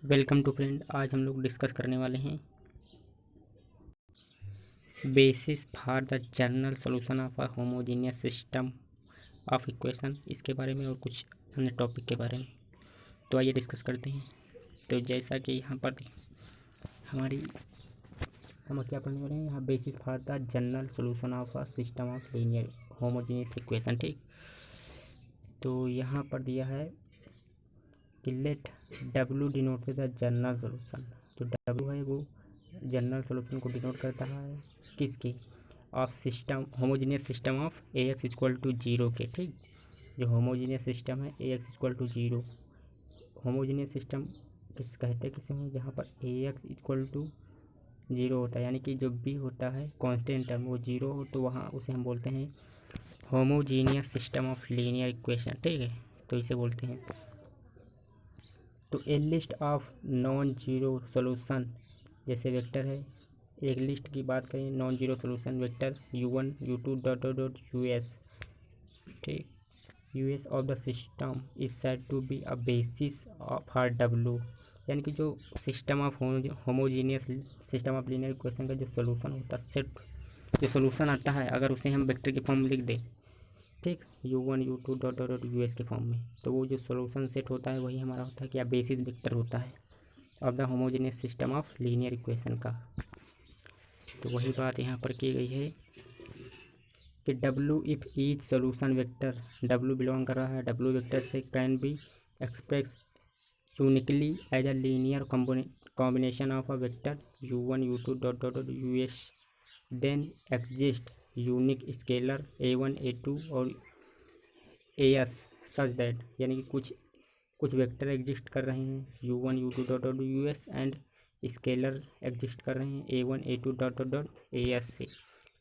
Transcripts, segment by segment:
Welcome to friend. आज हम लोग डिस्कस करने वाले हैं basis for the general solution of a homogeneous system of equation, इसके बारे में और कुछ अन्य टॉपिक के बारे में। तो आइए डिस्कस करते हैं। तो जैसा कि यहाँ पर हम क्या पढ़ने वाले हैं, यहाँ basis for the general solution of a system of linear homogeneous equation. ठीक, तो यहाँ पर दिया है कि let W denote the general solution. तो डब्ल्यू है वो जनरल सॉल्यूशन को डिनोट करता है किसके, of system homogeneous system of A x equal to zero के। ठीक, जो होमोजेनियस सिस्टम है A x equal to zero, homogeneous system किस कहते हैं किसे में, जहाँ पर ए एक्स इक्वल टू जीरो होता है, यानी कि जो भी होता है कांस्टेंट टर्म वो जीरो हो, तो वहाँ उसे हम बोलते हैं homogeneous system of linear equation. ठीक है, तो इसे बोलते हैं। तो a list of non zero solution, जैसे वेक्टर है, एक लिस्ट की बात करें non zero solution vector u1 u2 dot dot dot u s. ठीक, u s of the system is said to be a basis for W, यानी कि जो system of homogeneous system of linear equation का जो सोल्यूशन होता है, सेट जो solution आता है, अगर उसे हम वेक्टर के फॉर्म में लिख दें, ठीक, u1 u2 dot dot dot US के फॉर्म में, तो वो जो सोल्यूशन सेट होता है वही हमारा होता है क्या, बेसिस वेक्टर होता है of the homogeneous system of linear equation का। तो वही बात यहाँ पर की गई है कि W if each solution vector, W belong कर रहा है डब्ल्यू वेक्टर से, can be express uniquely as a linear combination of a vector u1 u2 dot dot dot us, then exist unique scalar a1 a2 और as such that, यानी कि कुछ vector exist कर रहे हैं u1 u2 dot dot US and scalar exist कर रहे हैं a1 a2 dot dot dot as से।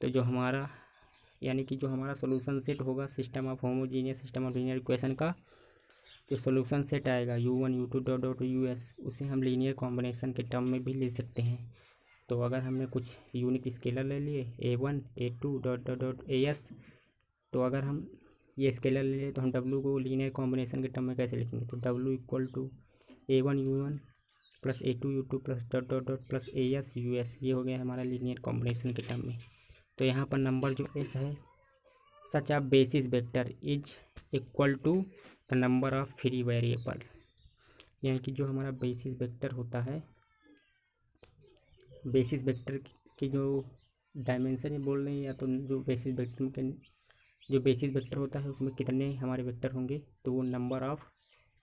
तो जो हमारा यानी कि जो हमारा सोल्यूशन सेट होगा system of homogeneous system of linear equation का, जो सोल्यूशन सेट आएगा u1 u2 dot dot US, उसे हम लीनियर कॉम्बिनेशन के टर्म में भी ले सकते हैं। तो अगर हमने कुछ यूनिक स्केलर ले लिए a1 a2 dot dot dot as, तो अगर हम ये स्केलर ले लिए तो हम w को लीनियर कॉम्बिनेशन के टर्म में कैसे लिखेंगे, तो w equal to a1 u1 plus a2 u2 plus dot dot dot plus as us, ये हो गया हमारा लीनियर कॉम्बिनेशन के टर्म में। तो यहाँ पर नंबर जो s है, such of basis vector is equal to the number of free variable, यानी कि जो हमारा बेसिस वेक्टर होता है, बेसिस वेक्टर की जो डायमेंशन ही बोल रहे हैं, या तो जो बेसिस वेक्टर के जो बेसिस वेक्टर होता है उसमें कितने हमारे वेक्टर होंगे, तो वो नंबर ऑफ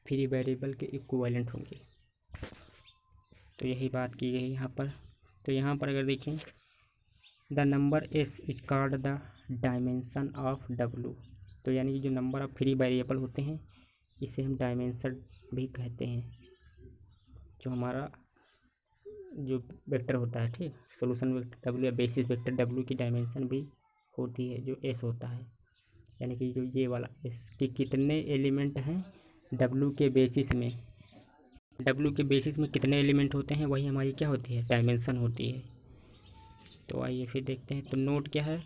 फ्री वेरिएबल के इक्विवेलेंट होंगे। तो यही बात की गई यहाँ पर। तो यहाँ पर अगर देखें, the number S is called the dimension of W, तो यानी कि जो नंबर ऑफ फ्री वेरिएबल होते हैं इसे हम डायमेंशन भी कहते हैं, जो हमारा जो वेक्टर होता है, ठीक, सोल्यूशन वेक्टर डब्ल्यू या बेसिस वेक्टर डब्ल्यू की डायमेंशन भी होती है जो एस होता है, यानी कि जो ये वाला एस के कितने एलिमेंट हैं डब्ल्यू के बेसिस में, डब्ल्यू के बेसिस में कितने एलिमेंट होते हैं वही हमारी क्या होती है, डायमेंशन होती है। तो आइए फिर देखते हैं। तो नोट क्या है,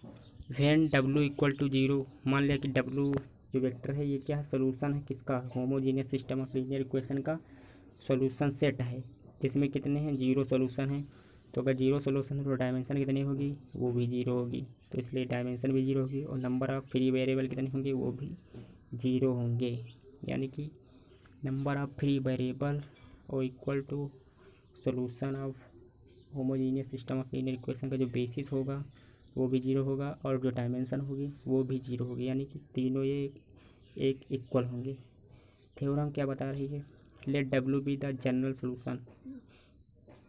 when W equal to zero, मान लिया कि डब्ल्यू जो वेक्टर है ये क्या है, सोल्यूशन है किसका, homogeneous system of linear equation का सोल्यूशन सेट है, जिसमें कितने हैं, जीरो सोल्यूशन है। तो अगर जीरो सोल्यूशन है तो डायमेंशन कितनी होगी, वो भी जीरो होगी, तो इसलिए डायमेंशन भी जीरो होगी, और नंबर ऑफ फ्री वेरिएबल कितने होंगे, वो भी जीरो होंगे, यानी कि नंबर ऑफ फ्री वेरिएबल और equal to solution of homogeneous system of linear equation का जो बेसिस होगा वो भी जीरो होगा, और जो डायमेंशन होगी वो भी जीरो होगी, यानी कि तीनों ये एक इक्वल होंगे। थ्योरम क्या बता रही है, let W be the general solution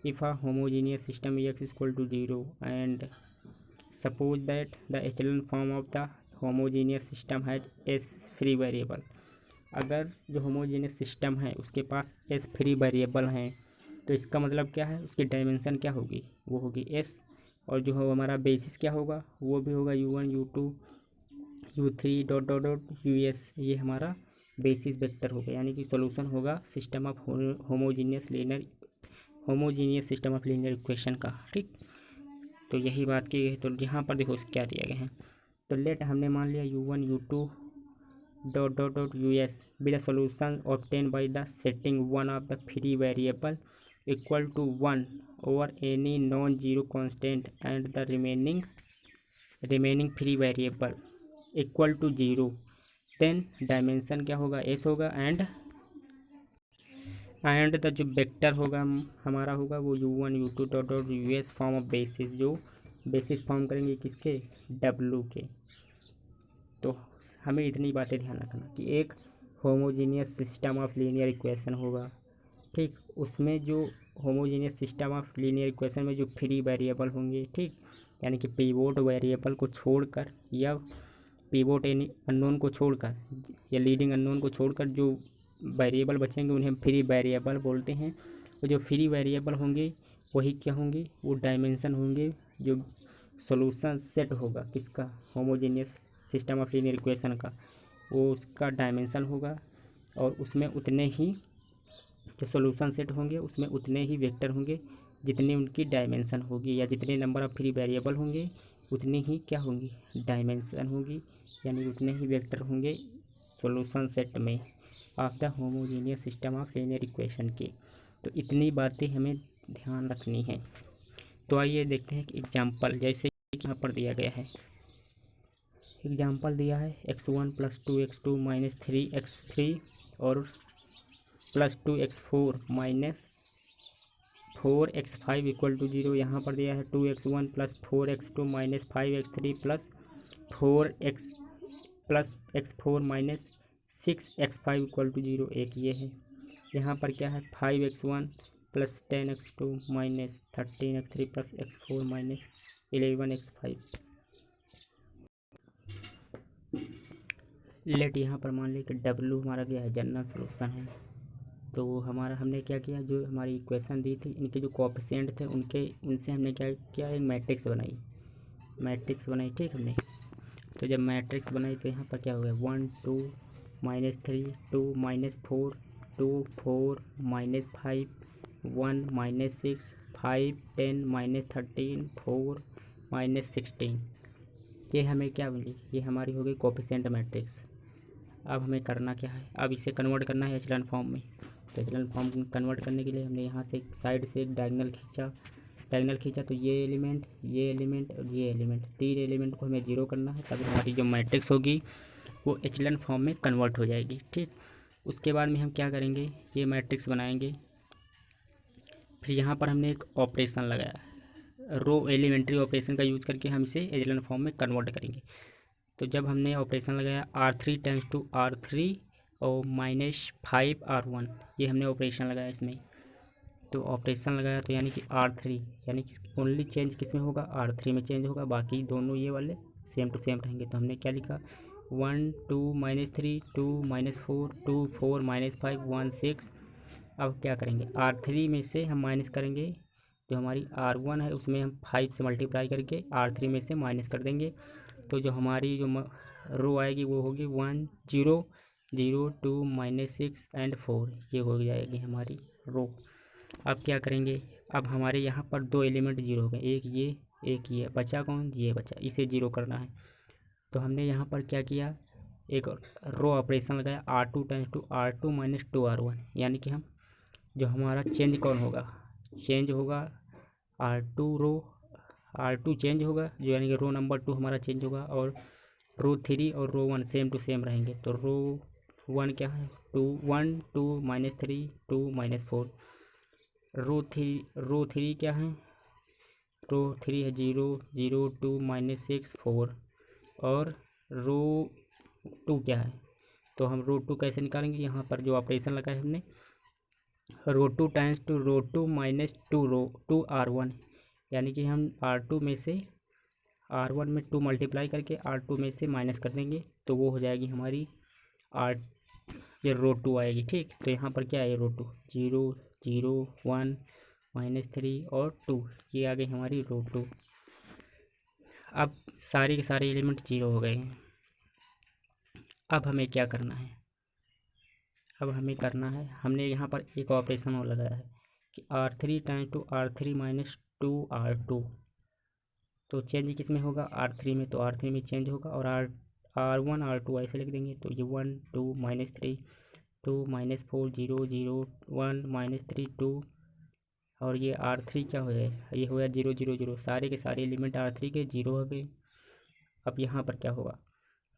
if a homogeneous system X equal to zero and suppose that the echelon form of the homogeneous system has S free variable. अगर जो होमोजीनियस सिस्टम है उसके पास S free variable हैं, तो इसका मतलब क्या है, उसकी डायमेंशन क्या होगी, वो होगी एस, और जो हो हमारा बेसिस क्या होगा, वो भी होगा u1 u2 u3 dot dot dot US, ये हमारा बेसिस वेक्टर होगा, यानी कि सॉल्यूशन होगा system of homogeneous system of linear equation का। ठीक, तो यही बात की गई। तो यहाँ पर देखो क्या दिया गया है, तो लेट हमने मान लिया u1 u2 dot dot dot us with the solution obtained by the setting one of the free variable equal to 1 over any non-zero constant and the remaining free variable equal to 0, then dimension क्या होगा, s होगा, and the जो vector होगा हमारा होगा वो u1 u2 dot dot us form of basis, जो basis form करेंगे किसके, w के। तो हमें इतनी बातें ध्यान रखना कि एक homogeneous system of linear equation होगा, ठीक, उसमें जो homogeneous system of linear equation में जो फ्री वेरिएबल होंगे, ठीक, यानी कि पिवोट वेरिएबल को छोड़कर या पिवोट एनी अननोन को छोड़कर या लीडिंग अननोन को छोड़कर जो वेरिएबल बचेंगे उन्हें फ्री वेरिएबल बोलते हैं। वो जो फ्री वेरिएबल होंगे वही क्या होंगे, वो डायमेंशन होंगे, जो सॉल्यूशन सेट होगा किसका, homogeneous system of linear equation का, वो उसका डायमेंशन होगा। और उसमें उतने ही जो सॉल्यूशन सेट होंगे उसमें उतने ही वेक्टर होंगे जितनी उनकी डायमेंशन होगी, या जितने नंबर ऑफ फ्री वेरिएबल होंगे उतनी ही क्या होंगी, डायमेंशन होगी, यानी उतने ही वेक्टर होंगे सॉल्यूशन सेट में of the homogeneous system of linear equation के। तो इतनी बातें हमें ध्यान रखनी है। तो आइए देखते हैं कि एग्जाम्पल, जैसे कि यहाँ पर दिया गया है, एग्जाम्पल दिया है x1 + 2x2 - 3x3 और +2x4 - 4x5 = 0। यहाँ पर दिया है 2x1 + 4x2 - 5x3 + 4x + x4 - 6x5 = 0, एक ये है। यहाँ पर क्या है 5x1 + 10x2 - 13x3 + x4 - 11x5। Late यहाँ पर मान लें कि W हमारा क्या है, जनरल सॉल्यूशन है। तो हमने क्या किया, जो हमारी इक्वेशन दी थी इनके जो कोएफिशिएंट थे उनसे हमने क्या किया, एक मैट्रिक्स बनाई, ठीक हमने। तो जब मैट्रिक्स बनाई तो यहाँ पर क्या हो गया, 1 2 -3 2 -4 2 4 -5 1 -6 5 10 -13 4 -16, ये हमें क्या मिली, ये हमारी हो गई कोएफिशिएंट मैट्रिक्स। अब हमें करना क्या है, अब इसे कन्वर्ट करना है एचेलॉन फॉर्म में। तो एचेलॉन फॉर्म कन्वर्ट करने के लिए हमने यहाँ से साइड से एक डायगोनल खींचा, तो ये एलिमेंट और ये एलिमेंट, तीन एलिमेंट को हमें जीरो करना है, तभी हमारी जो मैट्रिक्स होगी वो एचेलॉन फॉर्म में कन्वर्ट हो जाएगी, ठीक। उसके बाद में हम क्या करेंगे, ये मैट्रिक्स बनाएंगे। फिर यहाँ पर हमने एक ऑपरेशन लगाया, रो एलिमेंट्री ऑपरेशन का यूज़ करके हम इसे एचेलॉन फॉर्म में कन्वर्ट करेंगे। तो जब हमने ऑपरेशन लगाया R3 टेंड्स टू R3 और -5 R1, ये हमने ऑपरेशन लगाया इसमें। तो ऑपरेशन लगाया तो यानी कि R3, यानी कि ओनली चेंज किस में होगा, R3 में चेंज होगा, बाकी दोनों ये वाले सेम टू सेम रहेंगे। तो हमने क्या लिखा, 1 2 -3 2 -4 2 4 -5 1 6। अब क्या करेंगे, R3 में से हम माइनस करेंगे, जो हमारी R1 है उसमें हम 5 से मल्टीप्लाई करके R3 में से माइनस कर देंगे। तो जो हमारी जो रो आएगी वो होगी 1 0 0 2 -6 एंड 4, ये हो जाएगी हमारी रो। अब क्या करेंगे, अब हमारे यहाँ पर दो एलिमेंट जीरो हो गए, एक ये बचा, कौन, ये बचा, इसे जीरो करना है। तो हमने यहाँ पर क्या किया, एक रो ऑपरेशन लगाया, R2 tends to R2 - 2 R1, यानी कि हम जो हमारा चेंज कौन होगा, चेंज होगा R2 चेंज होगा, जो यानी कि रो नंबर 2 हमारा चेंज होगा, और रो 3 और रो 1 सेम टू सेम रहेंगे। तो रो 1 क्या है, 2 1 2 -3 2 -4, रो 3 क्या है, रो 3 है 0 0 2 -6 4, और रो 2 क्या है, तो हम रो 2 कैसे निकालेंगे, यहाँ पर जो ऑपरेशन लगा है हमने, रो 2 times to row 2 -2 row 2 R1, यानी कि हम R2 में से R1 में 2 मल्टीप्लाई करके R2 में से माइनस कर देंगे, तो वो हो जाएगी हमारी ये रो 2 आएगी, ठीक। तो यहाँ पर क्या है, रो 2 0 0 1 -3 और 2, ये आ गई हमारी रो 2। अब सारे के सारे एलिमेंट जीरो हो गए हैं। अब हमें क्या करना है, हमने यहाँ पर एक ऑपरेशन और लगाया है कि R3 times to R3 - 2 R2, तो चेंज किस में होगा, R3 में, तो R3 में चेंज होगा, और R1 R2 ऐसे लिख देंगे। तो ये 1 2 -3 2 -4 0 0 1 -3 2 और ये R3 क्या हो गया, ये हो गया 0 0 0। सारे के सारे एलिमेंट R3 के 0 हो गए। अब यहाँ पर क्या होगा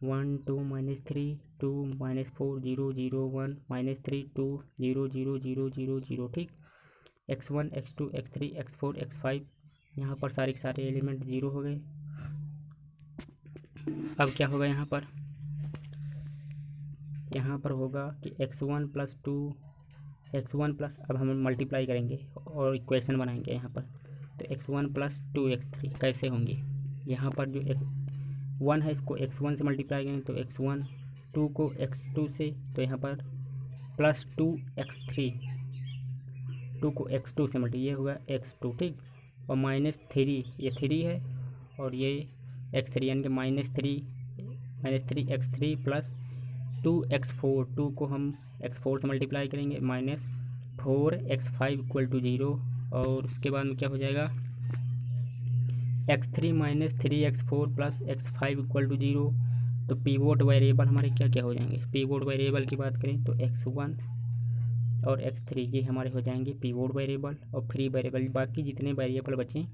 1 2 -3 2 -4 0 0 1 -3 2 0 0 0 0 0। ठीक, x1 x2 x3 x4 x5 यहाँ पर सारे के सारे एलिमेंट 0 हो गए। अब क्या होगा यहाँ पर होगा कि x1 + 2 x1 प्लस, अब हम मल्टीप्लाई करेंगे और इक्वेशन बनाएंगे यहाँ पर। तो x1 + 2x3 कैसे होंगे, यहाँ पर जो 1 है इसको x1 से मल्टीप्लाई करेंगे तो x1, 2 को x2 से, तो यहाँ पर +2x3, 2 को x2 से मल्टी, ये होगा x2। ठीक, और -3 ये 3 है और ये x3 यानी कि -3x3 + 2x4, 2 को हम x4 से मल्टीप्लाई करेंगे -4x5 = 0। और उसके बाद में क्या हो जाएगा x3 - 3x4 + x5 = 0। तो पीवोट वेरिएबल हमारे क्या क्या हो जाएंगे, पीवोट वेरिएबल की बात करें तो x1 और x3 ये हमारे हो जाएंगे पीवोट वेरिएबल। और फ्री वेरिएबल बाकी जितने वेरिएबल बचे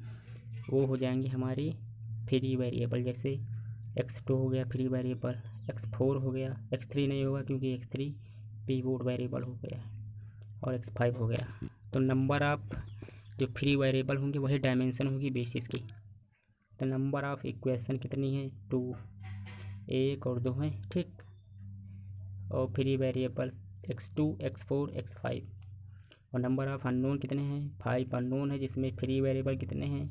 वो हो जाएंगे हमारी फ्री वेरिएबल, जैसे x2 हो गया फ्री वेरिएबल, x4 हो गया, x3 नहीं होगा क्योंकि x3 पीवोट वेरिएबल हो गया और x5 हो गया। तो नंबर ऑफ जो फ्री वेरिएबल होंगे वही डायमेंशन होगी बेसिस की। तो नंबर ऑफ इक्वेशन कितनी है 2, 1 और 2 है। ठीक, और free variable x2 x4 x5 और नंबर ऑफ अननोन कितने हैं 5 अननोन है, जिसमें फ्री वेरिएबल कितने हैं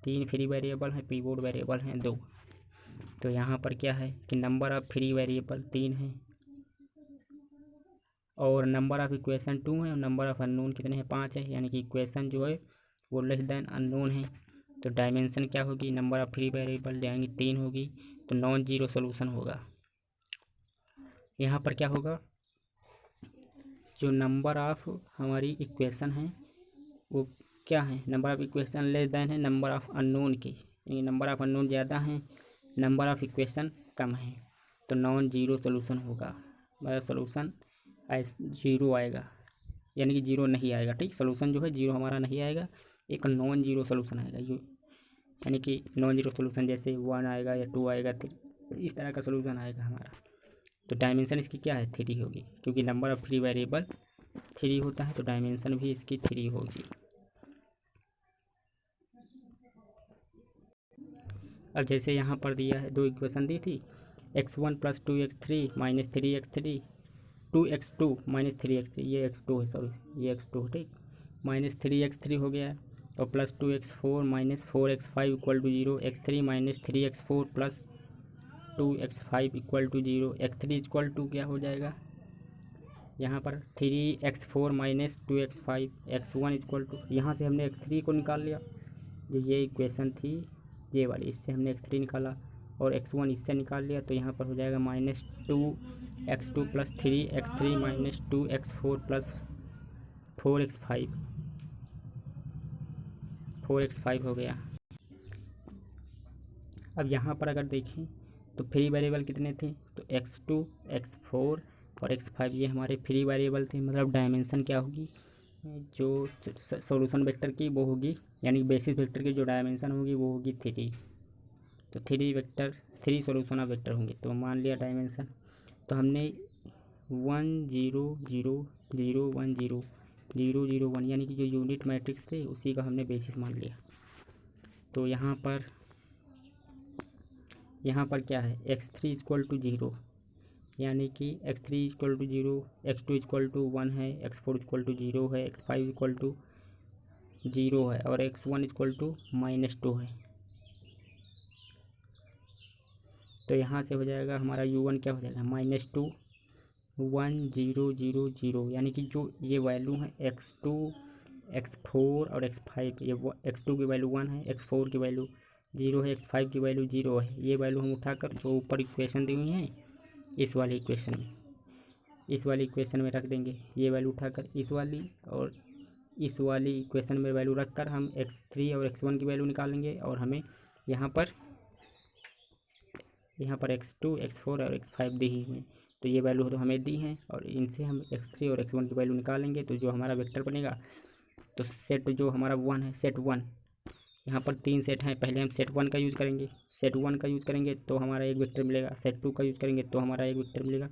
3 फ्री वेरिएबल हैं, पीवोट वेरिएबल हैं 2। तो यहाँ पर क्या है कि नंबर ऑफ फ्री वेरिएबल 3 है और नंबर ऑफ इक्वेशन 2 है और नंबर ऑफ अननोन कितने हैं 5 है, यानी कि इक्वेशन जो है वो लेस देन अननोन है। तो डायमेंशन क्या होगी, नंबर ऑफ फ्री वेरिएबल जाएंगी 3 होगी, तो नॉन जीरो सोल्यूशन होगा। यहाँ पर क्या होगा जो नंबर ऑफ हमारी इक्वेशन है वो क्या है, number of equation less than है नंबर ऑफ अननोन की, यानी नंबर ऑफ अननोन ज़्यादा है, नंबर ऑफ इक्वेशन कम है, तो नॉन जीरो सोल्यूशन होगा। मतलब सोल्यूशन जीरो आएगा, यानी कि जीरो नहीं आएगा। ठीक, सोल्यूशन जो है जीरो हमारा नहीं आएगा, एक नॉन जीरो सोल्यूशन आएगा, यानी कि नॉन जीरो सोल्यूशन जैसे 1 आएगा या 2 आएगा, 3 इस तरह का सोल्यूशन आएगा हमारा। तो डायमेंशन इसकी क्या है 3 होगी, क्योंकि नंबर ऑफ फ्री वेरिएबल 3 होता है तो डायमेंशन भी इसकी 3 होगी। अब जैसे यहाँ पर दिया है 2 इक्वेशन दी थी x1 + 2x3 - 3x3 2x2 - 3x3, ये x2 है, सॉरी ये x2 है। ठीक, -3x3 हो गया और +2x4 - 4x5 = 0, x3 - 3x4 + 2x5 = 0, x3 = क्या हो जाएगा यहाँ पर 3x4 - 2x5, x1 = यहाँ से हमने x3 को निकाल लिया, जो ये इक्वेशन थी ये वाली, इससे हमने x3 निकाला और x1 इससे निकाल लिया, तो यहाँ पर हो जाएगा -2x2 + 3x3 - 2x4 + 4x5 हो गया। अब यहाँ पर अगर देखें तो फ्री वेरिएबल कितने थे, तो x2 x4 और x5 ये हमारे फ्री वेरिएबल थे। मतलब डायमेंशन क्या होगी, जो सॉल्यूशन वेक्टर की वो होगी, यानी बेसिस वेक्टर की जो डायमेंशन होगी वो होगी 3। तो 3 सॉल्यूशन ऑफ वेक्टर होंगे। तो मान लिया डायमेंशन, तो हमने 1 0 0 0 1 0 0 0 1 यानी कि जो यूनिट मैट्रिक्स थे उसी का हमने बेसिस मान लिया। तो यहाँ पर क्या है x3 = 0, यानी कि x3 = 0, x2 = 1 है, x4 = 0 है, x5 = 0 है और x1 = -2 है। तो यहाँ से हो जाएगा हमारा u1 क्या हो जाएगा -2 1 0 0 0, यानी कि जो ये वैल्यू है x2 x4 और x5, ये x2 की वैल्यू 1 है, x4 की वैल्यू 0 है, x5 की वैल्यू 0 है। ये वैल्यू हम उठाकर जो ऊपर इक्वेशन दी हुई है इस वाली इक्वेशन में रख देंगे, ये वैल्यू उठाकर इस वाली और इस वाली इक्वेशन में वैल्यू रखकर हम x3 और x1 की वैल्यू निकालेंगे और हमें यहाँ पर यहाँ पर x2 x4 और x5 दी ही हैं, तो ये वैल्यू तो हमें दी हैं और इनसे हम x3 और x1 की वैल्यू निकालेंगे तो जो हमारा वेक्टर बनेगा, तो सेट जो हमारा 1 है, सेट 1, यहाँ पर 3 सेट हैं, पहले हम सेट 1 का यूज़ करेंगे। सेट 1 का यूज़ करेंगे तो हमारा एक वेक्टर मिलेगा, सेट 2 का यूज़ करेंगे तो हमारा एक वेक्टर मिलेगा,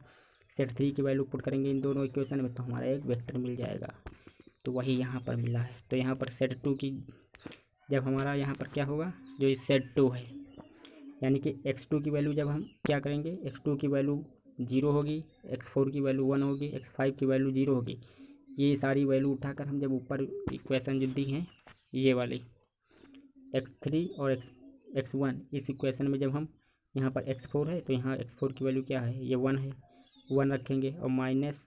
सेट 3 की वैल्यू पुट करेंगे इन दोनों इक्वेशन में तो हमारा एक वेक्टर मिल जाएगा। तो वही यहाँ पर मिला है। तो यहाँ पर सेट 2 की जब हमारा यहाँ पर क्या होगा, जो ये सेट 2 है, यानी कि x2 की वैल्यू जब हम क्या करेंगे, x2 की वैल्यू 0 होगी, x4 की वैल्यू 1 होगी, x5 की वैल्यू 0 होगी। ये सारी वैल्यू उठाकर हम जब ऊपर इक्वेशन जो दी हैं ये वाली x3 और x1 इस इक्वेशन में जब हम यहाँ पर x4 है तो यहाँ x4 की वैल्यू क्या है, ये 1 है, 1 रखेंगे और माइनस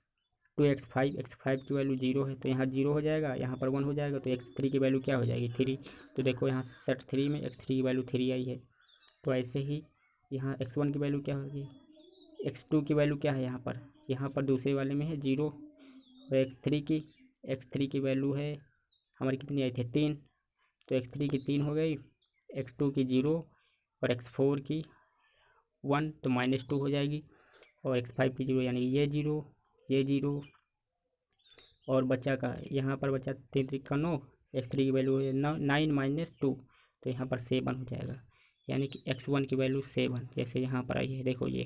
2x5, x5 की वैल्यू 0 है तो यहाँ 0 हो जाएगा, यहाँ पर 1 हो जाएगा तो x3 की वैल्यू क्या हो जाएगी, 3। तो देखो यहाँ सेट 3 में x3 की वैल्यू 3 आई है। तो ऐसे ही यहाँ x1 की वैल्यू क्या होगी, x2 की वैल्यू क्या है, यहाँ पर दूसरे वाले में है 0 और x3 की वैल्यू है हमारी कितनी आई थी, 3। तो x3 की 3 हो गई, x2 की 0 और x4 की 1 तो -2 हो जाएगी और x5 की 0 यानी ये 0 और बचा का यहाँ पर बचा 3 3 का 9, x3 की वैल्यू है 9 - 2 तो यहाँ पर 7 हो जाएगा, यानी कि x1 की वैल्यू 7 जैसे यहाँ पर आई है। देखो ये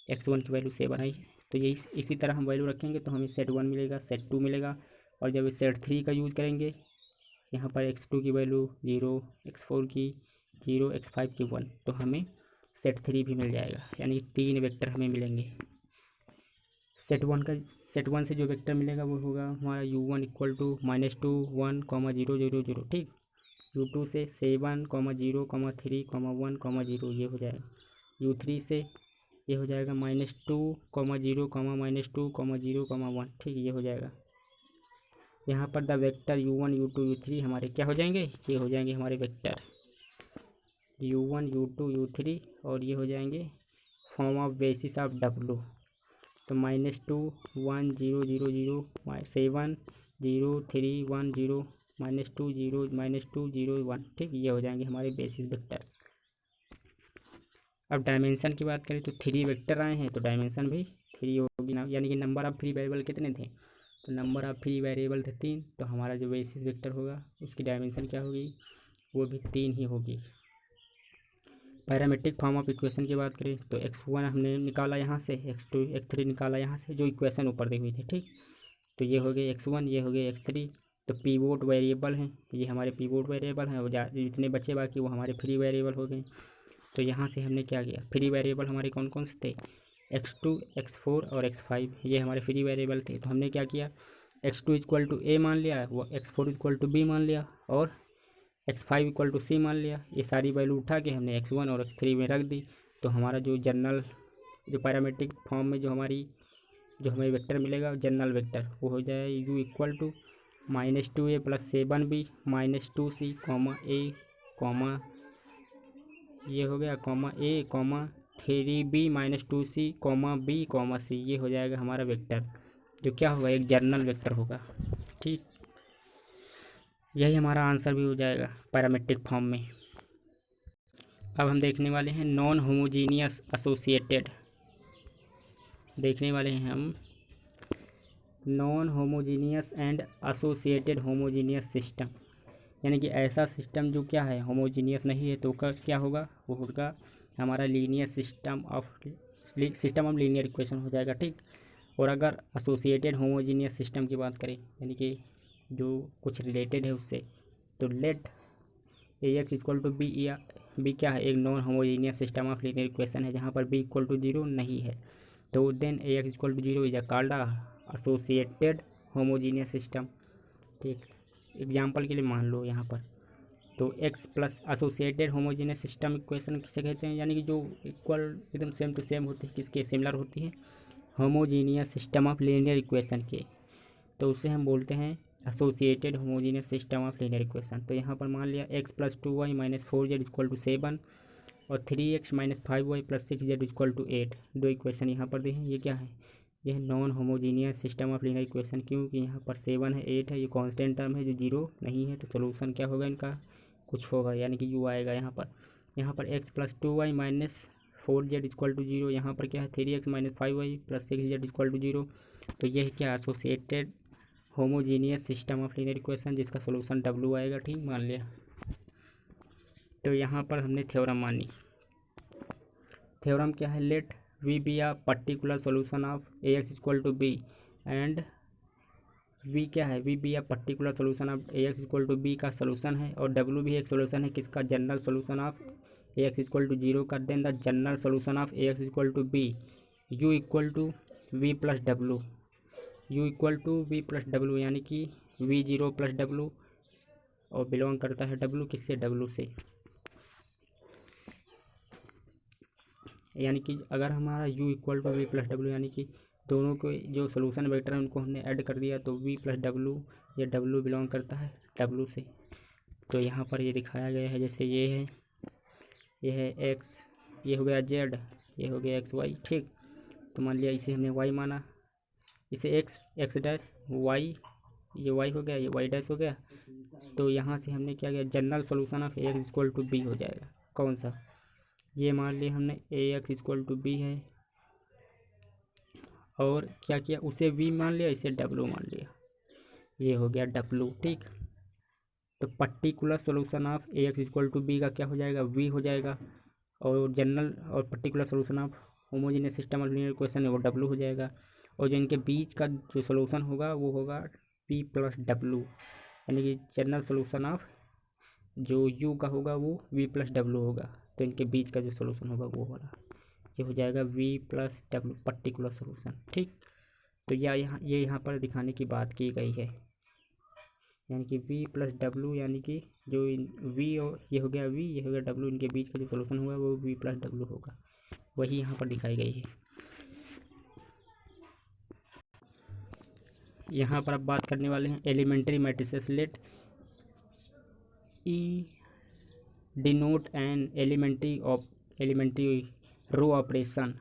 x1 की वैल्यू 7 आई है। तो ये इसी तरह हम वैल्यू रखेंगे तो हमें सेट 1 मिलेगा, सेट 2 मिलेगा और जब सेट 3 का यूज़ करेंगे यहाँ पर x2 की वैल्यू 0, x4 की 0, x5 की 1 तो हमें सेट 3 भी मिल जाएगा, यानी 3 वेक्टर हमें मिलेंगे। सेट 1 से जो वेक्टर मिलेगा वो होगा हमारा u1 इक्वल टू -2 1, 0 0 0 ठीक। u2 से 7, 0, 3, 1, 0 ये हो जाएगा। u3 से ये हो जाएगा -2, 0, -2, 0, 1 ठीक, ये हो जाएगा। यहाँ पर the vector u1 u2 u3 हमारे क्या हो जाएंगे, ये हो जाएंगे हमारे वेक्टर u1 u2 u3 और ये हो जाएंगे form of basis of w। तो -2 1 0 0 0 7 0 3 1 0 -2 0 -2 0 1 ठीक, ये हो जाएंगे हमारे बेसिस वेक्टर। अब डायमेंशन की बात करें तो 3 वेक्टर आए हैं तो डायमेंशन भी 3 होगी ना, यानी कि नंबर ऑफ फ्री वेरिएबल कितने थे, तो नंबर ऑफ फ्री वेरिएबल थे 3। तो हमारा जो बेसिस वेक्टर होगा उसकी डायमेंशन क्या होगी, वो भी 3 ही होगी। पैरामेट्रिक फॉर्म ऑफ इक्वेशन की बात करें तो x1 हमने निकाला यहाँ से, x2 x3 निकाला यहाँ से, जो इक्वेशन ऊपर दी हुई थी ठीक। तो ये हो गए x1, ये हो गए x3। तो पीवोट वेरिएबल हैं, ये हमारे पीवोट वेरिएबल हैं, वो जितने बचे बाकी वो हमारे फ्री वेरिएबल हो गए। तो यहाँ से हमने क्या किया, फ्री वेरिएबल हमारे कौन कौन से थे, x2 x4 और x5 ये हमारे फ्री वेरिएबल थे। तो हमने क्या किया, x2 इक्वल टू a मान लिया, वो x4 इक्वल टू b मान लिया और x5 इक्वल टू c मान लिया। ये सारी वैल्यू उठा के हमने x1 और x3 में रख दी। तो हमारा जो जनरल जो पैरामेट्रिक फॉर्म में जो हमें वेक्टर मिलेगा जनरल वेक्टर वो हो जाए u equal to -2a + 7b -2c a ये हो गया a 3b -2c b c ये हो जाएगा हमारा वेक्टर, जो क्या होगा एक जनरल वेक्टर होगा ठीक। यही हमारा आंसर भी हो जाएगा पैरामेट्रिक फॉर्म में। अब हम देखने वाले हैं नॉन होमोजीनियस एसोसिएटेड, देखने वाले हैं हम non homogeneous and associated homogeneous system, यानी कि ऐसा सिस्टम जो क्या है होमोजीनियस नहीं है तो क्या होगा, वो होगा हमारा linear system of linear equation हो जाएगा ठीक। और अगर एसोसिएटेड होमोजीनियस सिस्टम की बात करें यानी कि जो कुछ रिलेटेड है उससे, तो let ax equal to B, या बी क्या है, एक non homogeneous system of linear equation है जहाँ पर b इक्वल टू 0 नहीं है। तो then ax equal to 0 is a called associated homogeneous system ठीक। एग्जाम्पल के लिए मान लो यहाँ पर तो x plus associated homogeneous system equation किसे कहते हैं, यानी कि जो इक्वल एकदम सेम टू सेम होती है, किसके सिमिलर होती है, homogeneous system of linear equation के, तो उसे हम बोलते हैं associated homogeneous system of linear equation. तो यहाँ पर मान लिया x + 2y - 4z equal to 7 और 3x - 5y + 6z equal to 8, दो इक्वेशन यहाँ पर दी हैं। ये क्या है, यह non homogeneous system of linear equation, क्योंकि यहाँ पर 7 है 8 है, ये कांस्टेंट टर्म है जो 0 नहीं है। तो सोल्यूशन क्या होगा इनका, कुछ होगा, यानी कि u आएगा यहाँ पर x + 2y - 4z equal to 0, यहाँ पर क्या है 3x minus 5y plus 6z equal to 0। तो ये है क्या associated homogeneous system of linear equation, जिसका सोल्यूशन W आएगा। ठीक, मान लिया। तो यहाँ पर हमने थ्योरम मानी। थ्योरम क्या है, let V be a particular solution of Ax equal to B and V क्या है, V be a particular solution of Ax equal to B का सोल्यूशन है, और W भी एक सोल्यूशन है किसका, general solution of Ax equal to 0 कर दें the general solution of Ax equal to B U equal to V plus W, U equal to V plus W, यानी कि V0 प्लस डब्लू, और belong करता है W किससे, W से। यानी कि अगर हमारा U equal to V plus W, यानी कि दोनों को जो सोल्यूशन वेक्टर है उनको हमने ऐड कर दिया, तो V प्लस डब्लू, ये W बिलोंग करता है W से। तो यहाँ पर ये दिखाया गया है, जैसे ये है X, ये हो गया Z, ये हो गया XY। ठीक, तो मान लिया इसे हमने Y माना, इसे X डैश Y, ये Y हो गया, ये Y डैश हो गया। तो यहाँ से हमने क्या किया, general solution of Ax equal to B हो जाएगा। कौन सा, ये मान लिया हमने Ax इक्वल टू B है, और क्या किया, उसे V मान लिया, इसे W मान लिया, ये हो गया W। ठीक, तो particular solution of Ax equal to B का क्या हो जाएगा, V हो जाएगा, और जनरल और particular solution of homogeneous system of linear equation है वो W हो जाएगा, और जो इनके बीच का जो सोल्यूशन होगा वो होगा P प्लस W, यानी कि जनरल सोल्यूशन ऑफ जो U का होगा वो V प्लस W होगा, तो इनके बीच का जो सोल्यूशन होगा वो वाला ये हो जाएगा V plus W particular solution. ठीक, तो ये यहाँ पर दिखाने की बात की गई है, यानी कि V प्लस W, यानी कि जो V और ये हो गया V, ये हो गया W, इनके बीच का जो सोल्यूशन होगा वो V प्लस W होगा, वही यहाँ पर दिखाई गई है। यहाँ पर अब बात करने वाले हैं elementary matrices. Let E denote an elementary row operation,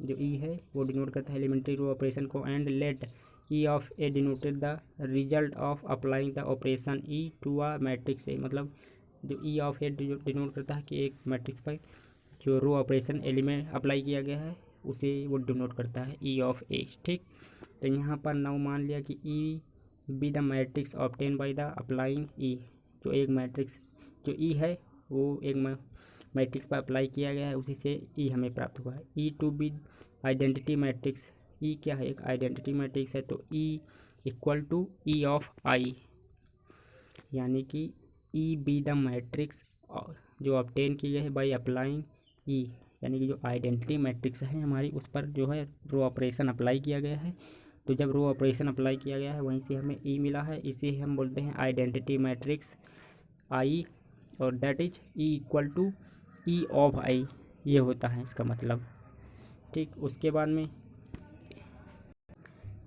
जो E है वो डिनोट करता है एलिमेंट्री रो ऑपरेशन को, and let E of A denoted the result of applying the operation E to a matrix A. मतलब जो E of A denote करता है कि एक मैट्रिक्स पर जो रो ऑपरेशन एलिमेंट अप्लाई किया गया है उसे वो डिनोट करता है E ऑफ ए। ठीक, तो यहाँ पर नाउ मान लिया कि E be the matrix obtain by the applying E, जो एक मैट्रिक्स जो E है वो एक मैट्रिक्स पर अप्लाई किया गया है, उसी से E हमें प्राप्त हुआ है। E to be identity matrix, E क्या है, एक आइडेंटिटी मैट्रिक्स है, तो E equal to E of I, यानी कि E बी द मैट्रिक्स जो ऑब्टेन की गई है बाय अप्लाइंग E, यानी कि जो आइडेंटिटी मैट्रिक्स है हमारी उस पर जो है रो ऑपरेशन अप्लाई किया गया है। तो जब रो ऑपरेशन अप्लाई किया गया है वहीं से हमें E मिला है, इसे हम बोलते हैं आइडेंटिटी मैट्रिक्स I, और that is E equal to E of I, ये होता है इसका मतलब। ठीक, उसके बाद में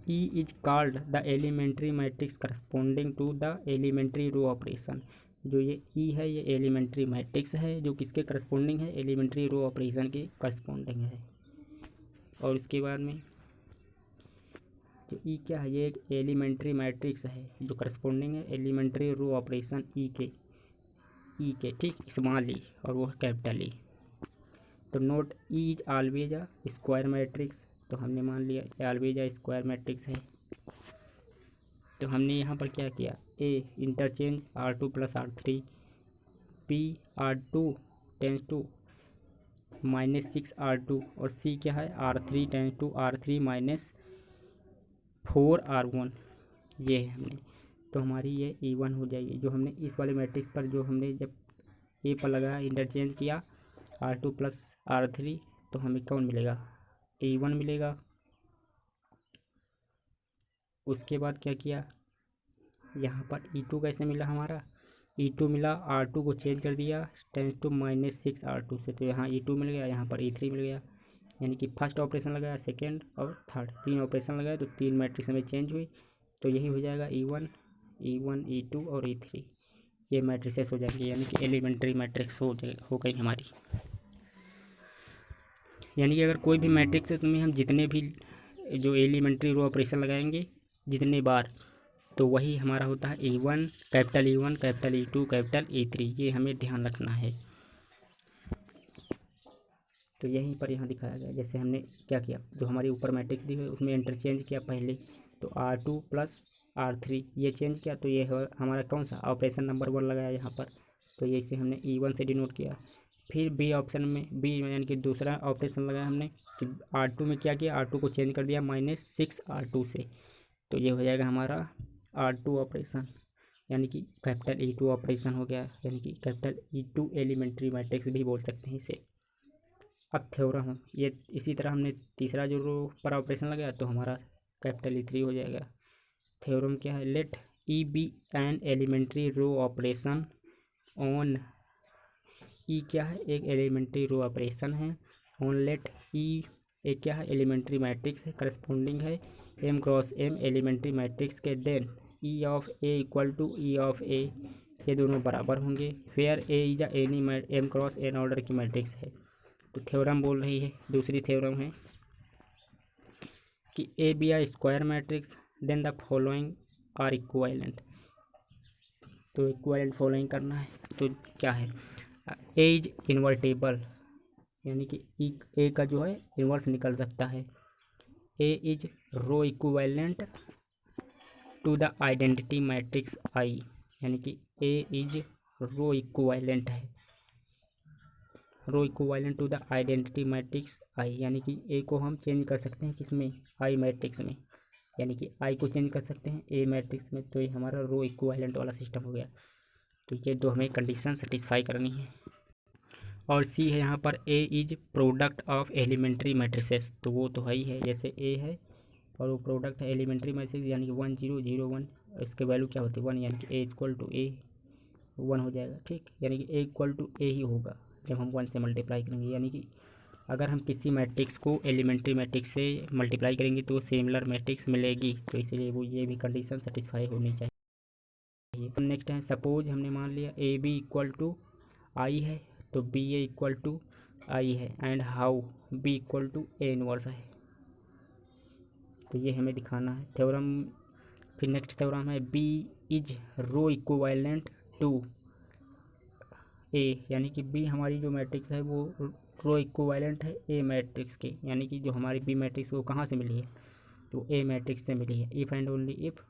E is called the elementary matrix corresponding to the elementary row operation. जो ये E है ये एलिमेंट्री मैट्रिक्स है जो किसके करस्पॉन्डिंग है, एलिमेंट्री रो ऑपरेशन के करस्पॉन्डिंग है। और इसके बाद में जो E क्या है, ये एक एलिमेंट्री मैट्रिक्स है जो करस्पॉन्डिंग है एलिमेंट्री रो ऑपरेशन E के। ठीक, स्मॉल E और वो कैपिटल E। तो note E is always a square matrix, तो हमने मान लिया ऑलवेज अ स्क्वायर मैट्रिक्स है। तो हमने यहाँ पर क्या किया, A interchange R2 plus R3, P R2 tends to -6R2, और C क्या है R3 tense to R3 -4R1, ये है हमने। तो हमारी ये E1 हो जाएगी, जो हमने इस वाले मैट्रिक्स पर जो हमने जब A पर लगाया इंटरचेंज किया R2 प्लस R3, तो हमें कौन मिलेगा, E1 मिलेगा। उसके बाद क्या किया, यहाँ पर E2 कैसे मिला, हमारा E2 मिला, R2 को चेंज कर दिया टेंस टू -6R2 से, तो यहाँ E2 मिल गया, यहाँ पर E3 मिल गया। यानी कि फर्स्ट ऑपरेशन लगाया, सेकेंड और थर्ड, 3 ऑपरेशन लगाया तो 3 मैट्रिक्स में चेंज हुई, तो यही हो जाएगा E1, E2 और E3, ये मैट्रिसेस हो जाएंगे, यानी कि एलिमेंट्री मैट्रिक्स हो गई हमारी। यानी कि अगर कोई भी मैट्रिक्स है तुम्हें हम जितने भी जो एलिमेंट्री रो ऑपरेशन लगाएंगे जितने बार, तो वही हमारा होता है E1, capital E1, capital E2, capital E3, ये हमें ध्यान रखना है। तो यहीं पर यहाँ दिखाया गया। जैसे हमने क्या किया, जो हमारी ऊपर मैट्रिक्स दी हुई उसमें इंटरचेंज किया पहले, तो R2 प्लस R3 ये चेंज किया, तो ये हमारा कौन सा ऑपरेशन नंबर 1 लगाया यहाँ पर, तो ये इसे हमने E1 से डिनोट किया। फिर बी ऑप्शन में, बी यानी कि दूसरा ऑपरेशन लगाया हमने कि R2 में क्या किया, R2 को चेंज कर दिया -6 R2 से, तो ये हो जाएगा हमारा R2 ऑपरेशन, यानी कि कैपिटल E2 ऑपरेशन हो गया, यानी कि कैपिटल E2 एलिमेंट्री मैट्रिक्स भी बोल सकते हैं इसे। अब थ्योरम, ये इसी तरह हमने तीसरा जो रो पर ऑपरेशन लगाया तो हमारा कैपिटल E3 हो जाएगा। थ्योरम क्या है, let E be an elementary row operation on, E क्या है, एक एलिमेंट्री रो ऑपरेशन है, ऑन लेट ई एक क्या है, एलिमेंट्री मैट्रिक्स है, करस्पॉन्डिंग है M cross M elementary matrix के, then E of A equal to E of A, ये दोनों बराबर होंगे, where A is any M cross N order की मैट्रिक्स है। तो थ्योरम बोल रही है, दूसरी थ्योरम है कि A be a square matrix then the following are equivalent, तो इक्वालेंट फॉलोइंग करना है। तो क्या है, ए इज इन्वर्टेबल, यानी कि ए का जो है इन्वर्स निकल सकता है। A is row equivalent to the identity matrix I, यानी कि ए इज रो इक्वालेंट है, row equivalent to the identity matrix I, यानी कि ए को हम चेंज कर सकते हैं किसमें, आई मैट्रिक्स में, यानी कि आई को चेंज कर सकते हैं ए मैट्रिक्स में, तो ये हमारा रो इक्वालेंट वाला सिस्टम हो गया। तो ये दो हमें कंडीशन सेटिस्फाई करनी है। और सी है यहाँ पर, A is product of elementary matrices, तो वो तो है ही है, जैसे ए है और वो प्रोडक्ट है एलिमेंट्री मैट्रिक्स, यानी कि 1 0 0 1, इसके वैल्यू क्या होती है 1, यानी कि ए इक्वल टू ए 1 हो जाएगा, ठीक, यानी कि ए इक्वल टू ए ही होगा जब हम 1 से मल्टीप्लाई करेंगे, यानी कि अगर हम किसी मैट्रिक्स को एलिमेंट्री मैट्रिक्स से मल्टीप्लाई करेंगे तो सिमिलर मैट्रिक्स मिलेगी, तो इसलिए वो ये भी कंडीशन सेटिस्फाई होनी चाहिए। तो नेक्स्ट है, सपोज हमने मान लिया A B equal to I है, तो B A equal to I है, and how B equal to A inverse है, तो ये हमें दिखाना है थ्योरम। फिर नेक्स्ट थ्योरम है, B is row equivalent to A, यानी कि बी हमारी जो मैट्रिक्स है वो रो इक्विवेलेंट है ए मैट्रिक्स के, यानी कि जो हमारी बी मैट्रिक्स वो कहाँ से मिली है, तो ए मैट्रिक्स से मिली है। If and only if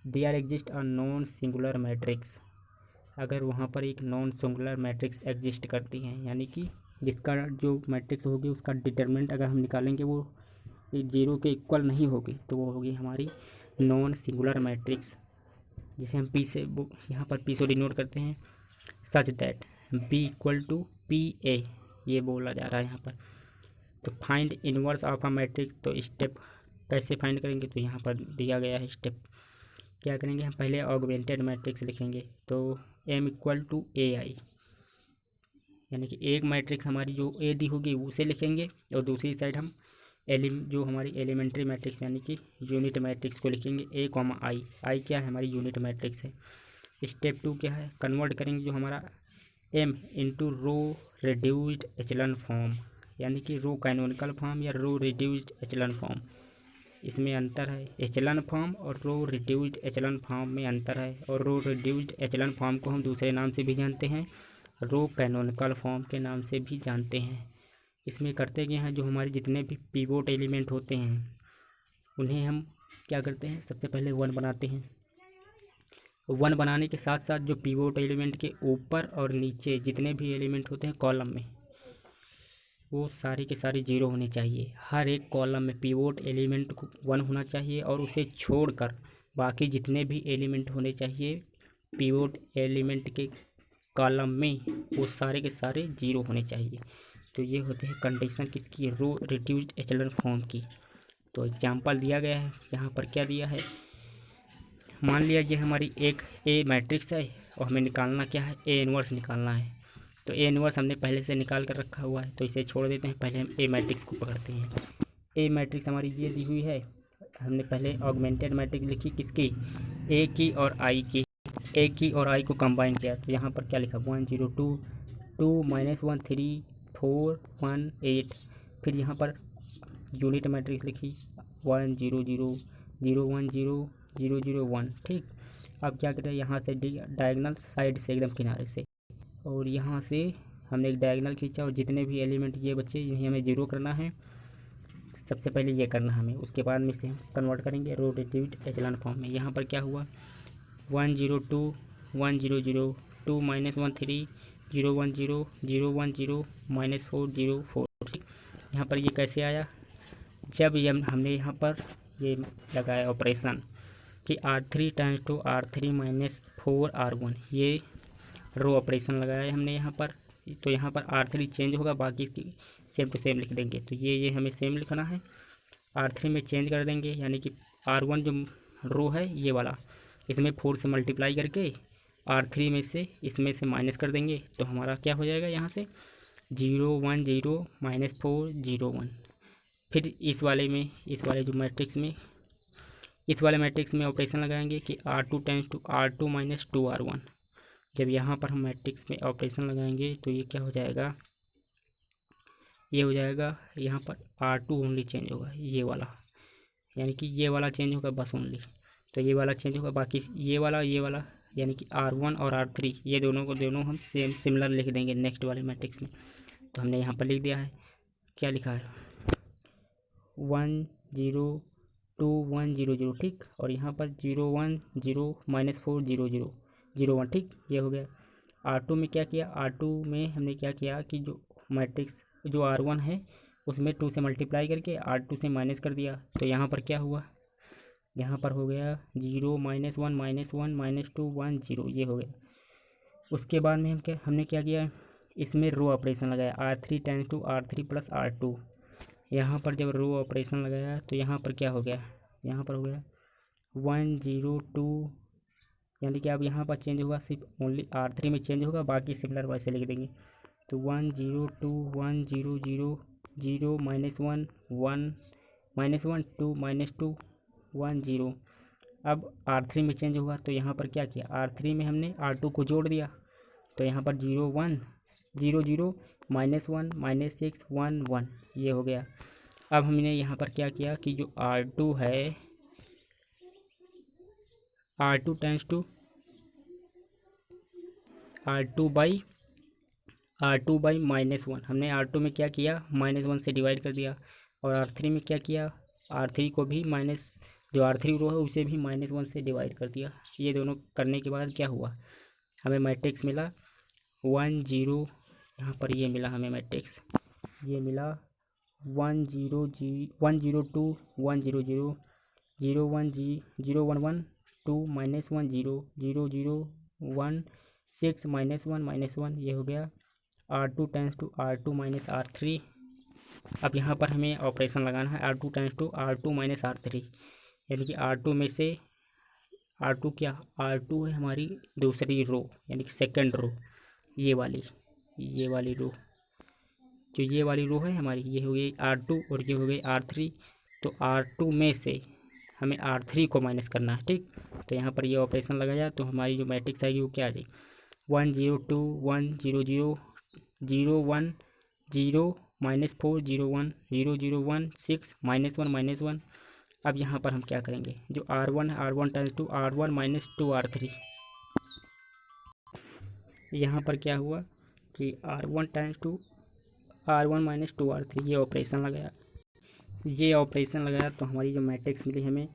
there exist a non singular matrix, अगर वहाँ पर एक नॉन सिंगुलर मैट्रिक्स एग्जिस्ट करती हैं, यानी कि जिसका जो मैट्रिक्स होगी उसका डिटरमिनेंट अगर हम निकालेंगे वो 0 के इक्वल नहीं होगी, तो वो होगी हमारी नॉन सिंगुलर मैट्रिक्स, जिसे हम पी से यहाँ पर पी से डिनोट करते हैं, such that B equal to P A, ये बोला जा रहा है यहाँ पर। तो find inverse of a matrix, तो स्टेप कैसे फाइंड करेंगे, तो यहाँ पर दिया गया है स्टेप, क्या करेंगे हम पहले ऑगमेंटेड मैट्रिक्स लिखेंगे, तो एम इक्वल टू ए आई, यानी कि एक मैट्रिक्स हमारी जो ए दी होगी उसे लिखेंगे, और दूसरी साइड हम जो हमारी एलिमेंट्री मैट्रिक्स यानी कि यूनिट मैट्रिक्स को लिखेंगे ए कॉमा आई, आई क्या है हमारी यूनिट मैट्रिक्स है। स्टेप 2 क्या है, कन्वर्ट करेंगे जो हमारा M into row reduced echelon form, यानी कि रो कैनोनिकल फॉर्म या रो रिड्यूस्ड एचलन फॉर्म, इसमें अंतर है, एचलन फॉर्म और रो रिड्यूस्ड एचलन फॉर्म में अंतर है, और रो रिड्यूस्ड एचलन फॉर्म को हम दूसरे नाम से भी जानते हैं, रो कैनोनिकल फॉर्म के नाम से भी जानते हैं। इसमें करते क्या हैं, जो हमारे जितने भी पिवोट एलिमेंट होते हैं उन्हें हम क्या करते हैं, सबसे पहले 1 बनाते हैं, 1 बनाने के साथ साथ जो पिवोट एलिमेंट के ऊपर और नीचे जितने भी एलिमेंट होते हैं कॉलम में, वो सारे के सारे 0 होने चाहिए। हर एक कॉलम में पिवोट एलिमेंट को 1 होना चाहिए, और उसे छोड़कर बाकी जितने भी एलिमेंट होने चाहिए पिवोट एलिमेंट के कॉलम में, वो सारे के सारे 0 होने चाहिए। तो ये होते हैं कंडीशन किसकी, रो रिड्यूस्ड एचलन फॉर्म की। तो एग्जांपल दिया गया है यहाँ पर, क्या दिया है, मान लिया ये हमारी एक ए मैट्रिक्स है और हमें निकालना क्या है, ए इनवर्स निकालना है। तो ए इनवर्स हमने पहले से निकाल कर रखा हुआ है, तो इसे छोड़ देते हैं, पहले हम ए मैट्रिक्स को पकड़ते हैं। ए मैट्रिक्स हमारी ये दी हुई है, हमने पहले ऑगमेंटेड मैट्रिक्स लिखी किसकी, ए की और आई की, ए की और आई को कंबाइन किया, तो यहाँ पर क्या लिखा 1 0 2 2 -1 3 4 1 8, फिर यहाँ पर यूनिट मैट्रिक्स लिखी 1 0 0 0 1 0 0 0 1, ठीक। अब क्या करें, यहाँ से डायगोनल साइड से एकदम किनारे से, और यहाँ से हमने एक डायगोनल खींचा और जितने भी एलिमेंट ये बच्चे इन्हें हमें जीरो करना है। सबसे पहले ये करना हमें, उसके बाद में इसे हम कन्वर्ट करेंगे रो रिड्यूस्ड एचेलॉन फॉर्म में। यहाँ पर क्या हुआ 1 0 2 1 0 0 2 -1 3 0 1 0 0 1 0 -4 0 4। ठीक, यहाँ पर ये कैसे आया, जब ये हमने यहाँ पर ये लगाया ऑपरेशन कि R3 × R3 - 4 R1, ये रो ऑपरेशन लगाया है हमने यहाँ पर। तो यहाँ पर R3 चेंज होगा, बाकी की सेम टू सेम लिख देंगे। तो ये हमें सेम लिखना है, R3 में चेंज कर देंगे, यानी कि R1 जो रो है ये वाला, इसमें 4 से मल्टीप्लाई करके R3 में से इसमें से माइनस कर देंगे। तो हमारा क्या हो जाएगा यहाँ से 0 1 0 -4 0 1। फिर इस वाले जो मैट्रिक्स में, इस वाले मैट्रिक्स में ऑपरेशन लगाएंगे कि R2 × R2 - 2 R1। जब यहाँ पर हम मैट्रिक्स में ऑपरेशन लगाएंगे तो ये क्या हो जाएगा, ये हो जाएगा यहाँ पर R2 ओनली चेंज होगा, ये वाला, यानी कि ये वाला चेंज होगा बस ओनली। तो ये वाला चेंज होगा, बाकी ये वाला यानी कि R1 और R3 ये दोनों हम सेम सिमिलर लिख देंगे नेक्स्ट वाले मैट्रिक्स में। तो हमने यहाँ पर लिख दिया है, क्या लिखा है 1 0 2 1 0 0। ठीक, और यहाँ पर 0 1 0 -4 0 0 0 1। ठीक, ये हो गया। R2 में क्या किया, R2 में हमने क्या किया कि जो मैट्रिक्स जो R1 है उसमें 2 से मल्टीप्लाई करके R2 से माइनस कर दिया। तो यहाँ पर क्या हुआ, यहाँ पर हो गया 0 -1 -1 -2 1 0, ये हो गया। उसके बाद में हमने क्या किया, इसमें रो ऑपरेशन लगाया R3 × R3 + R2। यहाँ पर जब रो ऑपरेशन लगाया तो यहाँ पर क्या हो गया, यहाँ पर हो गया 1 0 2, यानी कि अब यहाँ पर चेंज होगा, सिर्फ ओनली R3 में चेंज होगा, बाकी सिमिलर वैसे लिख देंगे। तो 1 0 2 1 0 0 0 -1 1 -1 2 -2 1 0। अब R3 में चेंज होगा, तो यहाँ पर क्या किया, R3 में हमने R2 को जोड़ दिया। तो यहाँ पर 0 1 0 0 -1 -6 1 1, ये हो गया। अब हमने यहाँ पर क्या किया कि जो R2 है, R2 × R2 बाई -1, हमने R2 में क्या किया -1 से डिवाइड कर दिया। और R3 में क्या किया, R3 को भी जो R3 रो है उसे भी -1 से डिवाइड कर दिया। ये दोनों करने के बाद क्या हुआ, हमें मैट्रिक्स मिला 1 0, यहाँ पर ये मिला हमें मैट्रिक्स, ये मिला 1 0 1 0 2 1 0 0 0 1 0 1 1 2 -1 0 0 0 1 6 -1 -1, ये हो गया R2 × R2 - R3। अब यहाँ पर हमें ऑपरेशन लगाना है R2 × R2 - R3, यानी कि R2 में से R2 R2 है हमारी दूसरी रो, यानी कि सेकंड रो, ये वाली रो, जो ये वाली रो है हमारी, ये हो गई R2 और ये हो गई R3। तो R2 में से हमें R3 को माइनस करना है। ठीक, तो यहाँ पर ये ऑपरेशन लगाया तो हमारी जो मैट्रिक्स आएगी वो क्या आ जाएगी 1 0 2 1 0 0 0 1 0 -4 0 1 0 0 1 6 -1 -1। अब यहाँ पर हम क्या करेंगे, जो R1 है R1 × R1 - 2 R3, यहाँ पर क्या हुआ कि R1 × R1 - 2 R3 ये ऑपरेशन लगाया तो हमारी जो मैट्रिक्स मिली हमें,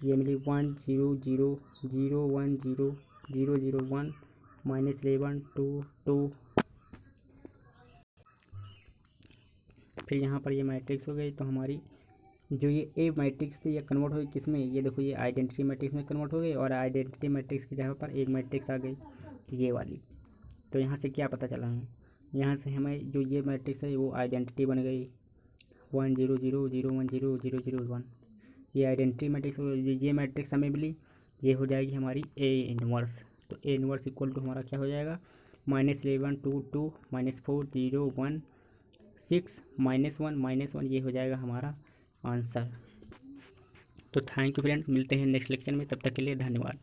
ये मिली 1 0 0 0 1 0 0 0 1 -11 2 2। फिर यहाँ पर ये मैट्रिक्स हो गई। तो हमारी जो ये ए मैट्रिक्स थी ये कन्वर्ट हो गई किस में, ये देखो ये आइडेंटिटी मैट्रिक्स में कन्वर्ट हो गई, और आइडेंटिटी मैट्रिक्स की जगह पर एक मैट्रिक्स आ गई ये वाली। तो यहाँ से क्या पता चला हमें, यहाँ से हमें जो ये मैट्रिक्स है वो आइडेंटिटी बन गई 1 0 0 0 1 0 0 0 1, ये आइडेंटिटी मैट्रिक्स। ये मैट्रिक्स हमें मिली, ये हो जाएगी हमारी ए इनवर्स। तो ए इनवर्स इक्वल टू हमारा क्या हो जाएगा -11 2 2 -4 0 1 6 -1 -1, ये हो जाएगा हमारा आंसर। तो थैंक यू फ्रेंड, मिलते हैं नेक्स्ट लेक्चर में, तब तक के लिए धन्यवाद।